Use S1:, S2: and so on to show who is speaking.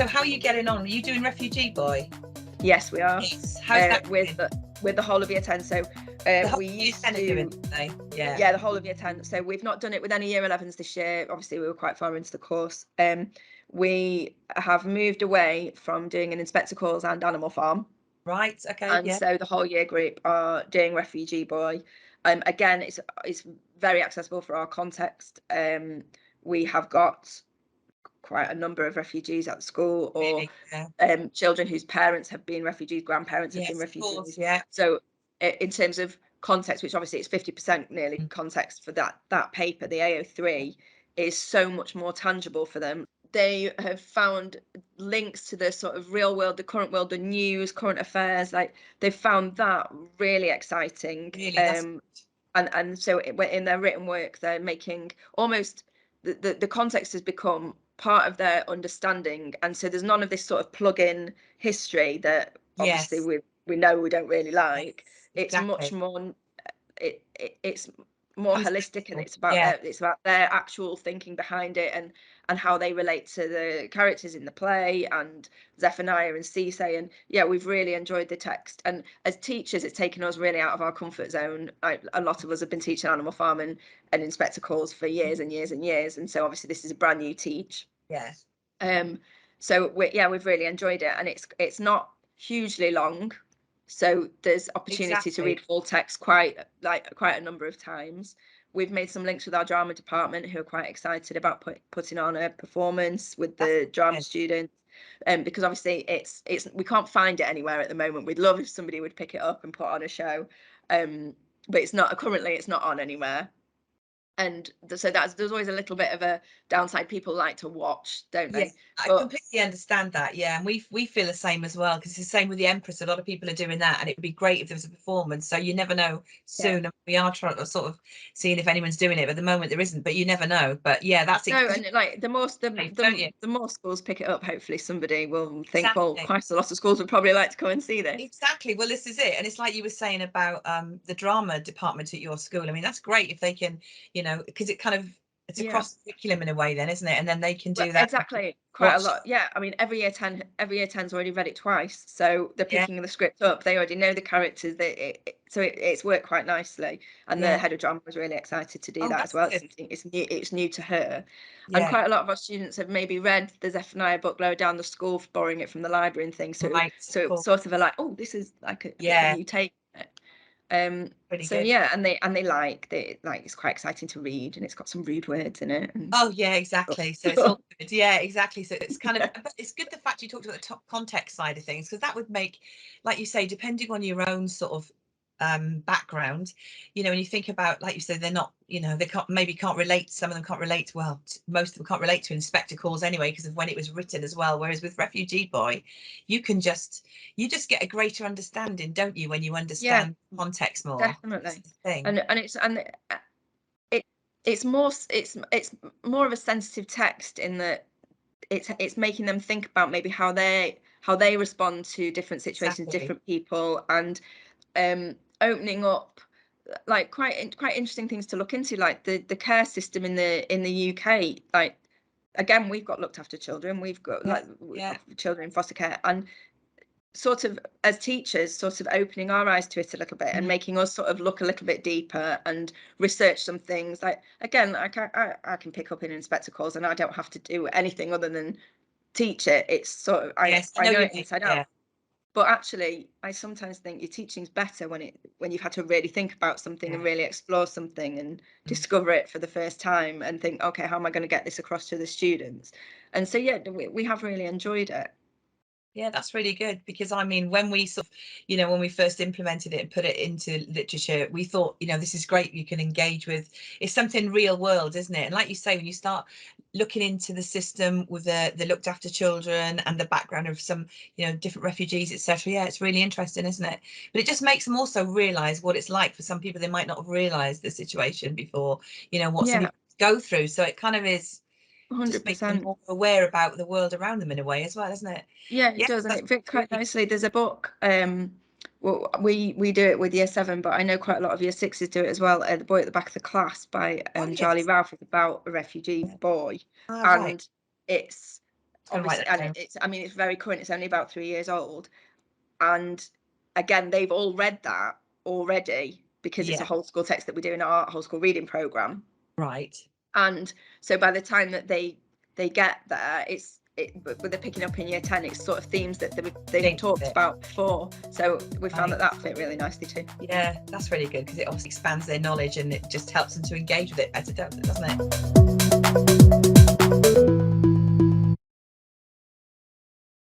S1: how are you getting on? Are you doing Refugee Boy?
S2: Yes, we are.
S1: Yes. How's that
S2: with the whole of year 10. So we used to do
S1: the
S2: whole of year 10. So we've not done it with any year 11s this year. Obviously, we were quite far into the course. We have moved away from doing an inspector calls and animal farm.
S1: Right. Okay.
S2: And so the whole year group are doing Refugee Boy. Again, it's very accessible for our context. We have got quite a number of refugees at the school, or children whose parents have been refugees, grandparents have been refugees.
S1: Course, yeah.
S2: So in terms of context, which obviously it's 50% nearly context for that paper, the AO3 is so much more tangible for them. They have found links to the sort of real world, the current world, the news, current affairs. Like, they've found that really exciting.
S1: Really,
S2: and so in their written work, they're making almost the context has become part of their understanding, and so there's none of this sort of plug-in history that obviously we know we don't really like. It's much more it's more holistic, and it's about their actual thinking behind it, and how they relate to the characters in the play, and Zephaniah and Cisse. And we've really enjoyed the text, and as teachers it's taken us really out of our comfort zone. A lot of us have been teaching animal farm and inspector calls for years and years and years, and so obviously this is a brand new teach. So we've really enjoyed it, and it's not hugely long, so there's opportunity to read full text quite a number of times. We've made some links with our drama department, who are quite excited about putting on a performance with the drama students, because obviously it's we can't find it anywhere at the moment. We'd love if somebody would pick it up and put on a show, but it's not on anywhere. And so there's always a little bit of a downside. People like to watch, don't they?
S1: I completely understand that. And we feel the same as well, because it's the same with the Empress. A lot of people are doing that, and it would be great if there was a performance. So you never know soon. And we are trying to sort of seeing if anyone's doing it, but at the moment there isn't. But you never know. But that's
S2: and like the more schools pick it up, hopefully somebody will think, well, quite a lot of schools would probably like to come and see this.
S1: Exactly. Well, this is it. And it's like you were saying about the drama department at your school. I mean, that's great if they can, because it's a cross curriculum in a way, then, isn't it? And then they can do that
S2: exactly quite a lot. I mean, every year 10's already read it twice, so they're picking the script up. They already know the characters. So it's worked quite nicely, and the head of drama was really excited to do that as well. It's new to her, and quite a lot of our students have maybe read the Zephaniah book lower down the school, borrowing it from the library and things. So it's sort of like, oh, this is like a new take. And they like it's quite exciting to read, and it's got some rude words in it.
S1: Exactly. So it's all good. Exactly. So it's kind of it's good the fact you talked about the top context side of things, because that would make, like you say, depending on your own sort of background, when you think about, like you said, they're not, they can't relate. Some of them can't relate. Well, most of them can't relate to inspector calls anyway, because of when it was written as well. Whereas with Refugee Boy, you just get a greater understanding, don't you, when you understand context more?
S2: Definitely. And it's more of a sensitive text, in that it's making them think about maybe how they respond to different situations, different people, and opening up like quite interesting things to look into, like the care system in the UK. Like, again, we've got looked after children, we've got children in foster care, and sort of as teachers sort of opening our eyes to it a little bit, and making us sort of look a little bit deeper and research some things. Like, again, I can pick up in inspector calls, and I don't have to do anything other than teach it. It's sort of I know it inside out. But actually, I sometimes think your teaching's better when you've had to really think about something and really explore something and discover it for the first time, and think, okay, how am I going to get this across to the students? And so we have really enjoyed it.
S1: Yeah, that's really good, because I mean, when we sort of, when we first implemented it and put it into literature, we thought, this is great. You can engage with, it's something real world, isn't it? And like you say, when you start looking into the system with the looked after children and the background of some, different refugees, etc. It's really interesting, isn't it? But it just makes them also realise what it's like for some people. They might not have realised the situation before, what some people go through. So it kind of is
S2: 100%.
S1: make them more aware about the world around them in a way as well, isn't it?
S2: It does, and it fits quite nicely. There's a book, well, we do it with year 7, but I know quite a lot of year 6s do it as well. The Boy at the Back of the Class by Charlie Ralph is about a refugee boy, and it's obviously, and it's very current. It's only about 3 years old, and again, they've all read that already because it's a whole school text that we do in our whole school reading program.
S1: Right.
S2: And so by the time that they get there, but they're picking up in year 10, it's sort of themes that they've talked about before. So we found that fit really nicely too.
S1: Yeah, that's really good, because it obviously expands their knowledge and it just helps them to engage with it better, doesn't it?